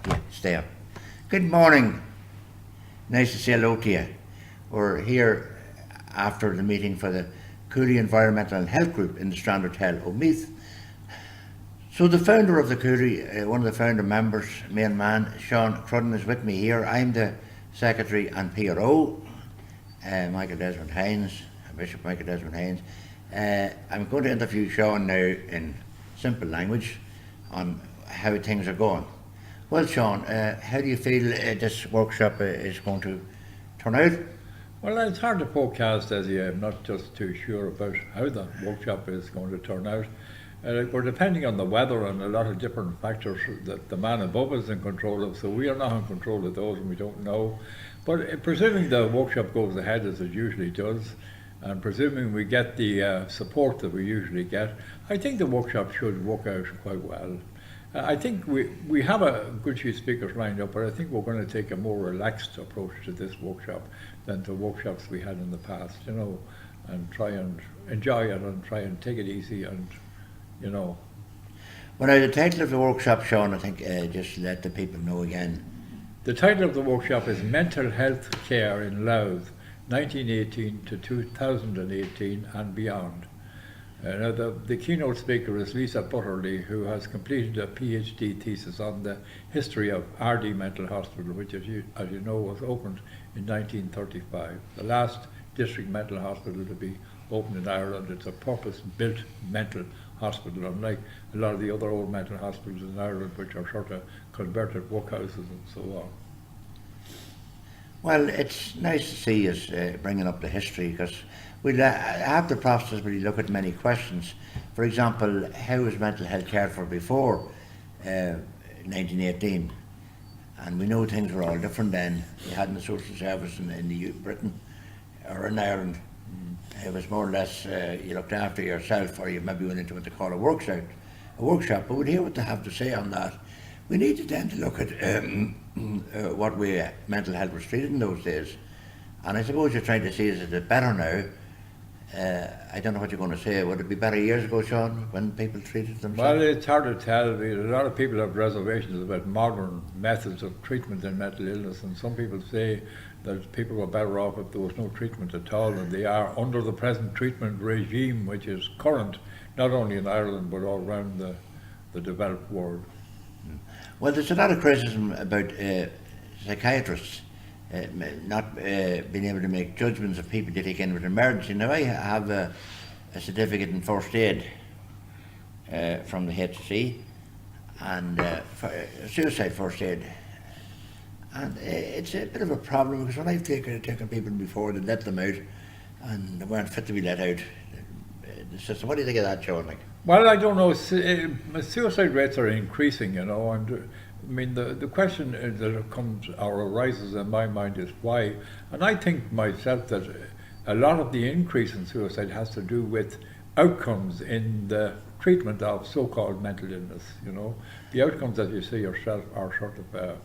Yeah, stay up. Good morning. Nice to say hello to you. We're here after the meeting for the Cooley Environmental and Health Group in the Strand Hotel, Omeath. So the founder of the Cooley, one of the founder members, main man, Sean Crudden, is with me here. I'm the Secretary and PRO, Michael Desmond Hines, Bishop Michael Desmond Hines. I'm going to interview Sean now in simple language on how things are going. Well, Sean, how do you feel this workshop is going to turn out? Well, it's hard to forecast, as I'm not just too sure about how the workshop is going to turn out. We're depending on the weather and a lot of different factors that the man above us is in control of, so we are not in control of those and we don't know. But presuming the workshop goes ahead as it usually does, and presuming we get the support that we usually get, I think the workshop should work out quite well. I think we have a good few speakers lined up, but I think we're going to take a more relaxed approach to this workshop than the workshops we had in the past, and try and enjoy it and try and take it easy and, Well, now the title of the workshop, Sean, I think just let the people know again. The title of the workshop is Mental Health Care in Louth, 1918 to 2018 and beyond. Now the keynote speaker is Lisa Butterly, who has completed a PhD thesis on the history of RD Mental Hospital, which, as you know, was opened in 1935. The last district mental hospital to be opened in Ireland. It's a purpose-built mental hospital, unlike a lot of the other old mental hospitals in Ireland, which are sort of converted workhouses and so on. Well, it's nice to see us bringing up the history, because we'll have the process where you look at many questions. For example, how was mental health cared for before 1918? And we know things were all different then. You hadn't a social service in Britain or in Ireland. It was more or less you looked after yourself, or you maybe went into what they call a workshop. But we'll hear what they have to say on that. We needed then to look at what way mental health was treated in those days. And I suppose you're trying to say, is it better now? I don't know what you're going to say. Would it be better years ago, Sean, when people treated themselves? Well, it's hard to tell. A lot of people have reservations about modern methods of treatment in mental illness, and some people say that people were better off if there was no treatment at all than they are under the present treatment regime, which is current, not only in Ireland, but all around the developed world. Well, there's a lot of criticism about psychiatrists not being able to make judgments of people they take in with emergency. Now, I have a certificate in first aid from the HSE and suicide first aid. And it's a bit of a problem, because when I've taken people before, they let them out and they weren't fit to be let out. The system. What do you think of that, Sean? Well, I don't know. Suicide rates are increasing, and I mean, the question that comes or arises in my mind is why. And I think myself that a lot of the increase in suicide has to do with outcomes in the treatment of so-called mental illness. The outcomes that you see yourself are sort of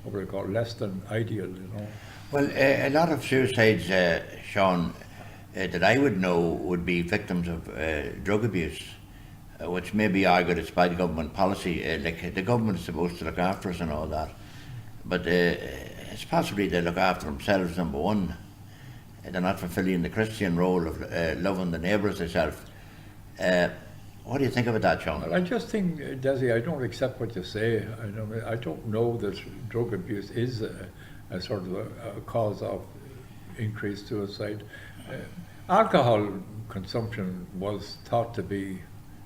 what we call less than ideal. Well, a lot of suicides, Sean, that I would know would be victims of drug abuse, which may be argued it's by the government policy. Like the government is supposed to look after us and all that, but it's possibly they look after themselves, number one. They're not fulfilling the Christian role of loving the neighbour as themselves. What do you think about that, Sean? Well, I just think, Desi, I don't accept what you say. I don't know that drug abuse is a sort of a cause of increased suicide. Alcohol consumption was thought to be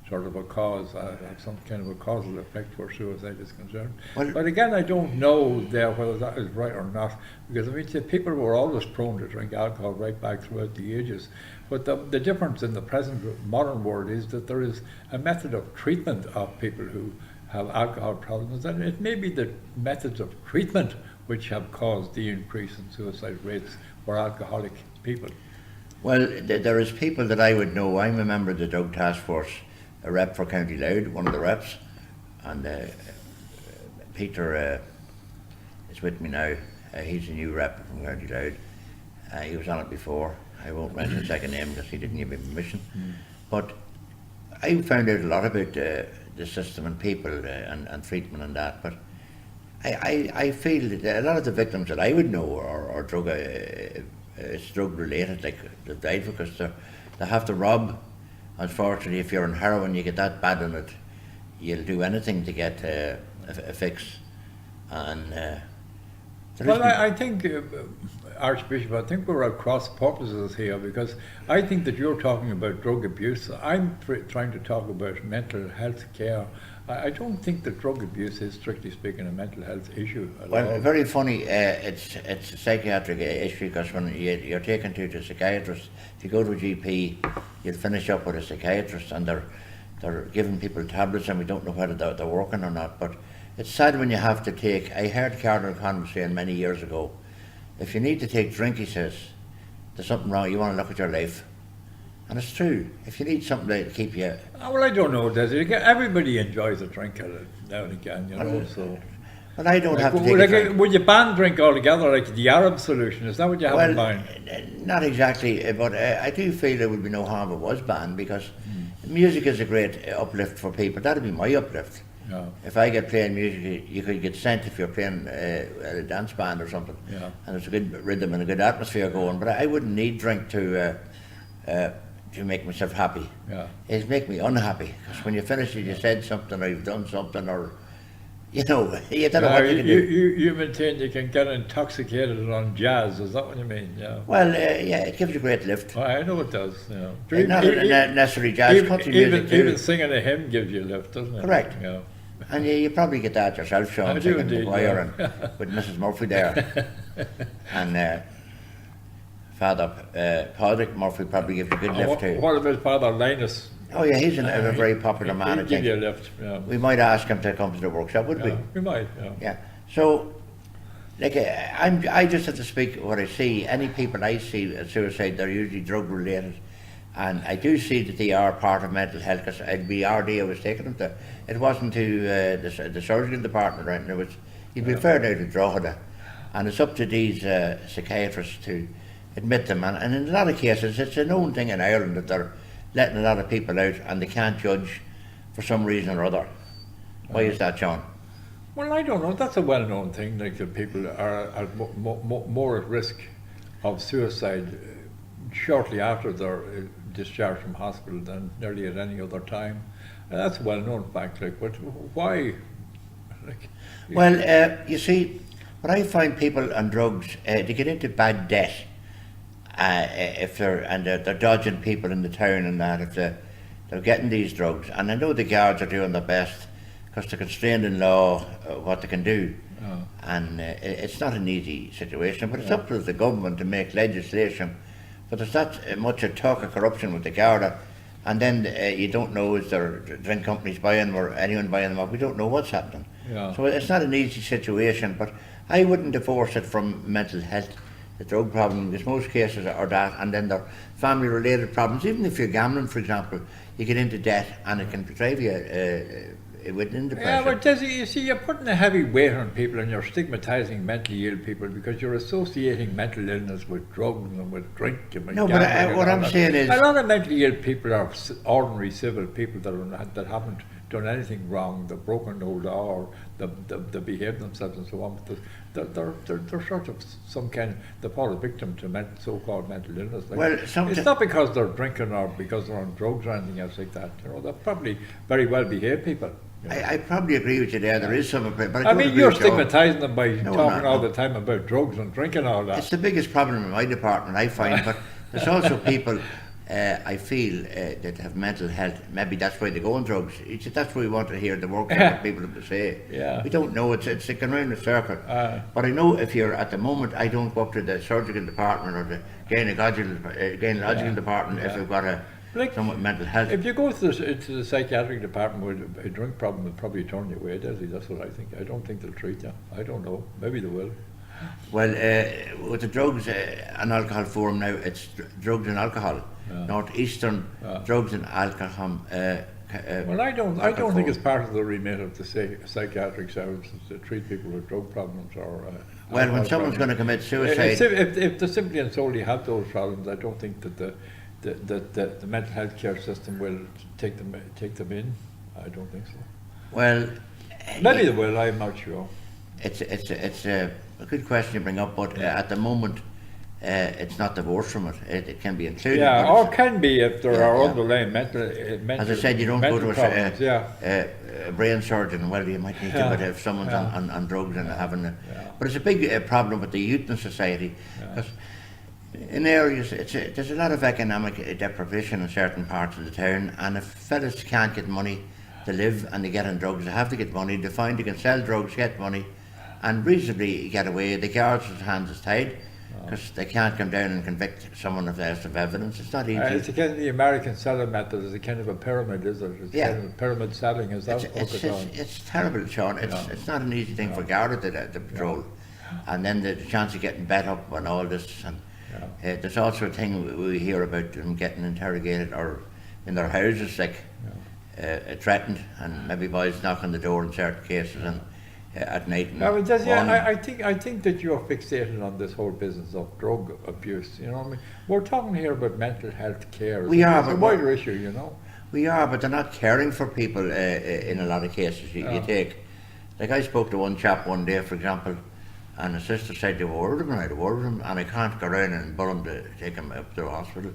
sort of a cause, some kind of a causal effect where suicide is concerned. Well, but again, I don't know there whether that is right or not, because I mean, people were always prone to drink alcohol right back throughout the ages. But the difference in the present modern world is that there is a method of treatment of people who have alcohol problems, and it may be the methods of treatment which have caused the increase in suicide rates for alcoholic people. Well, there is people that I would know. I'm a member of the drug task force, a rep for County Louth, one of the reps, and Peter is with me now. He's a new rep from County Louth. He was on it before. I won't mention his second name because he didn't give me permission. But I found out a lot about the system and people and treatment and that. But I feel that a lot of the victims that I would know are drug related, like they've died because they have to rob. Unfortunately, if you're on heroin, you get that bad in it, you'll do anything to get a fix. And I think, Archbishop, I think we're at cross purposes here, because I think that you're talking about drug abuse. I'm trying to talk about mental health care. I don't think that drug abuse is, strictly speaking, a mental health issue at all. very funny. It's a psychiatric issue, because when you're taken to the psychiatrist, if you go to a GP, you'll finish up with a psychiatrist, and they're giving people tablets, and we don't know whether they're working or not. But it's sad when you have to take. I heard Cardinal Conway saying many years ago, if you need to take drink, he says, there's something wrong. You want to look at your life. And it's true. If you need something to keep you... Well, I don't know, Desi. Everybody enjoys a drink now and again, you know, so... But I don't have to take a drink. Would you ban drink altogether, like the Arab solution? Is that what you have in mind? Not exactly, but I do feel there would be no harm if it was banned, because music is a great uplift for people. That would be my uplift. Yeah. If I get playing music, you could get sent if you're playing a dance band or something. Yeah. And there's a good rhythm and a good atmosphere going. But I wouldn't need drink to make myself happy. Yeah. It'd make me unhappy, because when you finish it, you said something, or you've done something, or you know, you don't know what you can do. You maintain you can get intoxicated on jazz, is that what you mean? Yeah. Well, yeah, it gives you a great lift. Well, I know it does. Yeah. Not necessarily jazz, country music too. Even singing a hymn gives you a lift, doesn't it? Correct. Yeah. And you probably get that yourself, Sean, singing the choir and with Mrs. Murphy there. And Father Padraig Murphy probably gives you a good lift too. What about Father Linus? Oh yeah, he's a very popular man, I He'd think. give you a lift, yeah. We might ask him to come to the workshop, would we? We might, yeah. Yeah. So, like, I just have to speak what I see. Any people I see at suicide, they're usually drug related. And I do see that they are part of mental health, because it'd be RD I was taking them to. It wasn't to the surgical department, right? And it was, you'd be fair now to Drogheda. And it's up to these psychiatrists to admit them. And in a lot of cases, it's a known thing in Ireland that they're letting a lot of people out and they can't judge for some reason or other. Why is that, John? Well, I don't know. That's a well-known thing. Like, that people are more at risk of suicide shortly after they're discharged from hospital than nearly at any other time. And that's a well-known fact. Like, but why? Like, Well, you see, when I find people on drugs, they get into bad debt. If they're dodging people in the town and that, if they're getting these drugs, and I know the guards are doing their best, because they're constrained in law what they can do, and it's not an easy situation. But it's up to the government to make legislation. But there's not much a talk of corruption with the Garda, and then you don't know, is there drink companies buying them or anyone buying them up? We don't know what's happening. Yeah. So it's not an easy situation. But I wouldn't divorce it from mental health. The drug problem, because most cases are that, and then there are family related problems. Even if you're gambling, for example, you get into debt and it can drive you within depression. Yeah, but Desi, you see, you're putting a heavy weight on people, and you're stigmatising mentally ill people, because you're associating mental illness with drugs and with drink and with gambling. But what I'm saying is, a lot of mentally ill people are ordinary civil people that haven't done anything wrong. They've broken no law, or they behave themselves and so on. But they're sort of some kind. They fall a victim to so-called mental illness. Like, well, it's not because they're drinking or because they're on drugs or anything else like that. You know, they're probably very well behaved people. You know? I probably agree with you there. There is some, but I mean, you're stigmatising them by No, talking all no. the time about drugs and drinking and all that. It's the biggest problem in my department, I find. But there's also people, I feel, that have mental health. Maybe that's why they go on drugs. That's why we want to hear the work that people have to say. Yeah. We don't know. It's going round the circle. But I know if you're at the moment, I don't go up to the surgical department or the gynecological department if you've got somewhat mental health. If you go to the psychiatric department with a drink problem, they'll probably turn you away, Desi. That's what I think. I don't think they'll treat you. I don't know. Maybe they will. Well, with the drugs and alcohol forum now, it's drugs and alcohol. Northeastern drugs and alcohol. Well, I don't think it's part of the remit of the psychiatric services to treat people with drug problems or. Well, when someone's going to commit suicide, if they simply and solely have those problems, I don't think that the mental health care system will take them in. I don't think so. Well, maybe they will. I'm not sure. It's a good question you bring up, but at the moment, it's not divorced from it. It can be included. Yeah, but or it's- can be if there Yeah, are yeah. underlying mental. As I said, you don't go to problems, a brain surgeon. Well, you might need to, but if someone's on drugs and having a... But it's a big problem with the youth in society. Because in areas, there's a lot of economic deprivation in certain parts of the town, and if fellas can't get money to live and they get on drugs, they have to get money. They find they can sell drugs, get money, and reasonably get away. The guards' hands is tied because they can't come down and convict someone if there's of evidence. It's not easy. It's kind of the American selling method. It's a kind of a pyramid, is it? It's Yeah. kind of pyramid selling. Is that It's terrible, Sean. It's not an easy thing for Garda to patrol. And then the chance of getting bet up and all this. And there's also a thing we hear about them getting interrogated or in their houses, like threatened, and maybe boys knock on the door in certain cases and at night. And I think that you're fixated on this whole business of drug abuse. You know what I mean? We're talking here about mental health care. We are, It's a but wider issue, you know. We are, but they're not caring for people in a lot of cases. You take, like I spoke to one chap one day, for example, and his sister said to word him, and I had a word with him, and I can't go around and bull him to take him up to the hospital.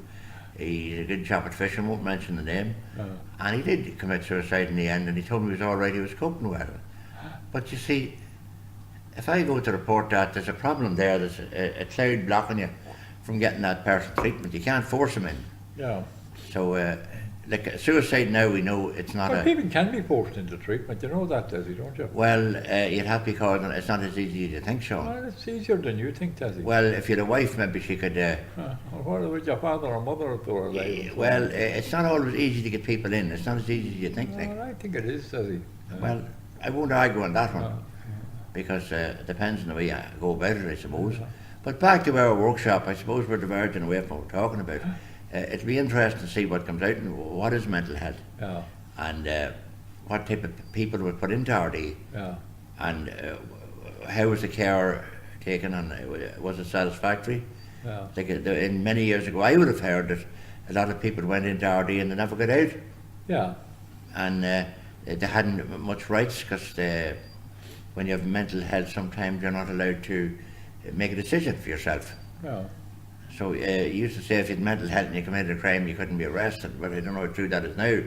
He's a good chap at fishing, won't mention the name, and he did commit suicide in the end, and he told me he was all right, he was coping well. But you see, if I go to report that, there's a problem there, there's a cloud blocking you from getting that person treatment. You can't force him in. Yeah. So, like suicide now, we know it's not But people can be forced into treatment. You know that, Desi, don't you? Well, you'd have to call it, it's not as easy as you think, Sean. Well, it's easier than you think, Desi. Well, if you had a wife, maybe she could... Or what about your father or mother if they were alive? well, it's not always easy to get people in. It's not as easy as you think. Like. Well, I think it is, Desi. Well, I won't argue on that one, because it depends on the way you go about it, I suppose. But back to our workshop, I suppose we're diverging away from what we're talking about. It'll be interesting to see what comes out and what is mental health, and what type of people were put into RD, and how was the care taken, and was it satisfactory? Like in many years ago, I would have heard that a lot of people went into RD and they never got out. Yeah. And they hadn't much rights because when you have mental health, sometimes you're not allowed to make a decision for yourself. Yeah. So you used to say if you had mental health and you committed a crime, you couldn't be arrested. But I don't know how true that is now.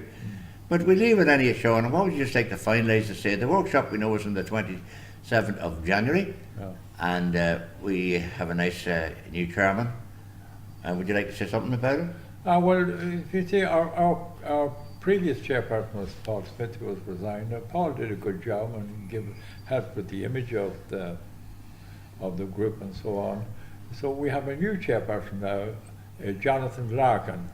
But we leave it any Sean. And what would you just like to finalise to say? The workshop we know is on the 27th of January. And we have a nice new chairman. Would you like to say something about it? Well, if you see, our previous chairperson was Paul Smith, who was resigned. Paul did a good job and helped with the image of the group and so on. So we have a new chairperson now, Jonathan Larkin.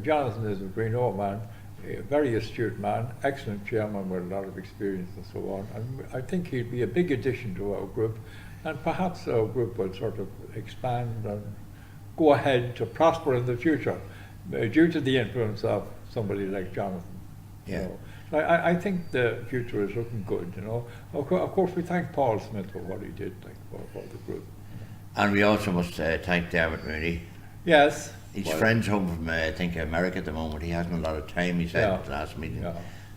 Jonathan is a Greenoa man, a very astute man, excellent chairman with a lot of experience and so on. And I think he'd be a big addition to our group, and perhaps our group will sort of expand and go ahead to prosper in the future due to the influence of somebody like Jonathan. Yeah. So I think the future is looking good, you know. Of course, we thank Paul Smith for what he did for the group. And we also must thank Dermot Mooney. Yes. He's friends home from, I think, America at the moment. He hasn't a lot of time, he said at the last meeting.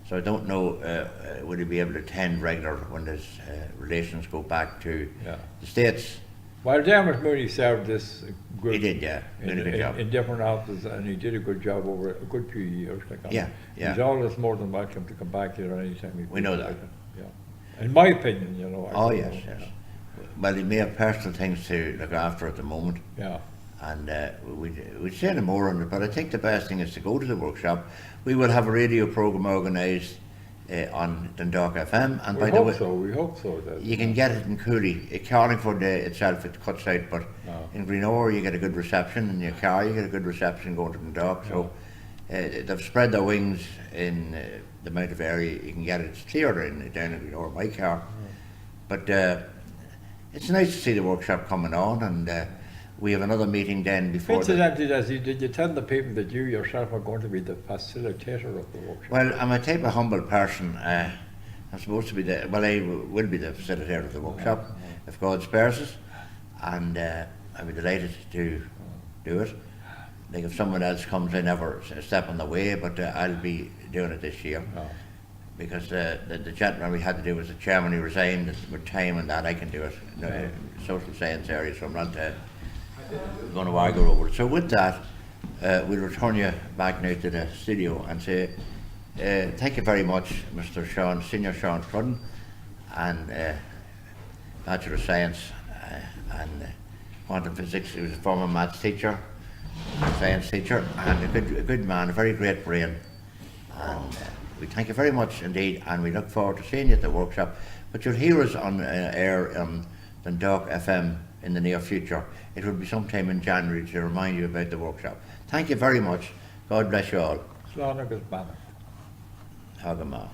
So I don't know, would he be able to attend regular when his relations go back to the States? Well, Dermot Mooney served this group. He did, yeah. In different offices, and he did a good job over a good few years. He's always more than welcome to come back here anytime. We know that. Yeah. In my opinion, you know. Oh, yes. Well, he may have personal things to look after at the moment. Yeah. And we'd say no more on it, but I think the best thing is to go to the workshop. We will have a radio programme organised on Dundalk FM. And we hope so. You can get it in Cooley. Carlingford itself, it cuts out, but in Greenoa you get a good reception. In your car you get a good reception going to Dundalk. So they've spread their wings in the amount of area you can get it. It's clearer down in Greenoa, my car. But it's nice to see the workshop coming on, and we have another meeting then before. Incidentally, did you tell the people that you yourself are going to be the facilitator of the workshop? Well, I'm a type of humble person. I'm supposed to be I will be the facilitator of the workshop if God spares us, and I'll be delighted to do it. Like if someone else comes, I never step on the way, but I'll be doing it this year. because the gentleman we had to do was the chairman. He resigned with time and that. I can do it. No, social science area, so I'm not going to argue over it. So with that, we'll return you back now to the studio and say thank you very much, Mr. Sean, Senior Sean Crudden, and Bachelor of Science and quantum physics. He was a former maths teacher, science teacher, and a good man, a very great brain. And we thank you very much indeed, and we look forward to seeing you at the workshop. But you'll hear us on air on Dundalk FM in the near future. It will be sometime in January to remind you about the workshop. Thank you very much. God bless you all. Slán agus banna. Hagamah.